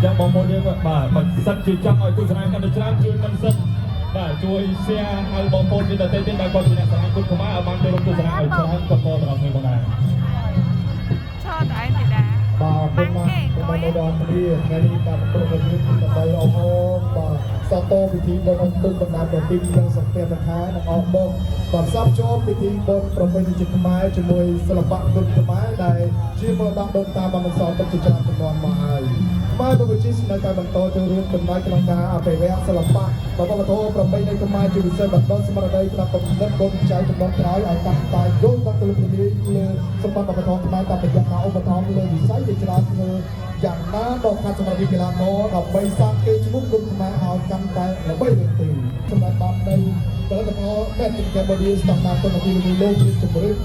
ចាំបងប្អូនយើងបាទបើសិនជាចង់ឲ្យទស្សនាកាន់តែច្រើនជួយមិនសិនបាទជួយ share ឲ្យបងប្អូនមានដទៃទៀតដែលគាត់ជាអ្នកស្រឡាញ់គុណខ្មែរឲ្យបានចូលរួមទស្សនាឲ្យច្រើនគាត់ក៏ទាំងអស់គ្នាផងដែរ ឆោតឯងទេដែរបាទគុំមកដល់គ្នាថ្ងៃនេះតាមប្រពៃណីដើម្បីអបអរបាទសតោពិធីបុណ្យអង្គបណ្ដាប្រទីបនិងសព្វថានិងអបបងបាទផ្សារភ្ជាប់ពិធីបុណ្យប្រពៃណីខ្មែរជាមួយសិល្បៈគុណខ្មែរដែលជាមរតកដូនតាបានបន្សល់ទុកជាច្រើនជំនាន់មកហើយខ្មែរបព្វជិះនៅតែបន្តចូលរួមចំណែកក្នុងការអភិរក្សសិល្បៈវប្បធម៌ប្រពៃណីខ្មែរជាពិសេសបណ្ដុះស្មារតីក្នុងកំណត់កូនចៅជំនាន់ក្រោយឲ្យកាន់តែយល់ដល់ទូលនីលើសម្បត្តិវប្បធម៌ខ្មែរតាមរយៈការឧបត្ថម្ភលើវិស័យជាច្រើនធ្វើយ៉ាងណាដល់ខាត់សម្រាប់វិកីឡាករដើម្បីសាងកេរ្តិ៍ឈ្មោះគុណខ្មែរឲ្យកាន់តែល្បីលើទីសម្រាប់បាននៅផលិតផលបែបកម្ពុជាស្តង់ដារគុណភាពលើលោកមានជំរឿន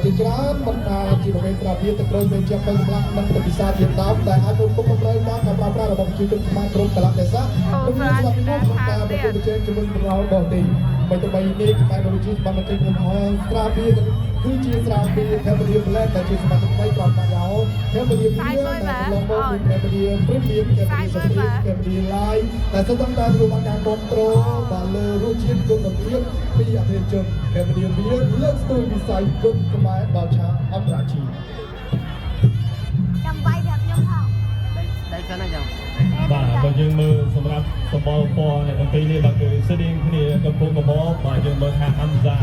ជាច្រើនបណ្ដាជាប្រភេទក្រាបៀទៅត្រូវមានជាប់ទៅសម្រាប់និងពិសាជាដើមដែលអាចគ្រប់គ្រងតម្រូវការការប្រើប្រាស់របស់ប្រជាជនខ្មែរគ្រប់កលៈទេសៈនិងមានសមត្ថភាពក្នុងការប្រកួតប្រជែងជាមួយប្រទេសបរទេសបីទៅបីនេះខ្មែរបព្វជិះបានមកចេញឧទាហរណ៍ក្រាបៀគឺជាស្រាបៀខេមរៀបលែនដែលជាសមត្ថភាពប្រមាណយោខេមរៀបនេះដែលឡងមកពីខេមរៀបព្រីមៀមខេមរៀបស្ត្រីខេមរៀបឡាយតែស្ទើរតែរួមបានការគ្រប់គ្រងបានលើរសជាតិគុណភាពពីអភិជនខេមរៀបវាលើកស្ទួយវិស័យគុណខ្មែរដល់ឆាកអន្តរជាតិចាំវាយប្រាប់ខ្ញុំផងដៃសិនណាចឹងបាទបើយើងមើលសម្រាប់សម្បល់ពណ៌នៃទាំងពីរនេះបាទគឺស្តៀងគ្នាកំពុងកំបបាទយើងមើលថាអាំសា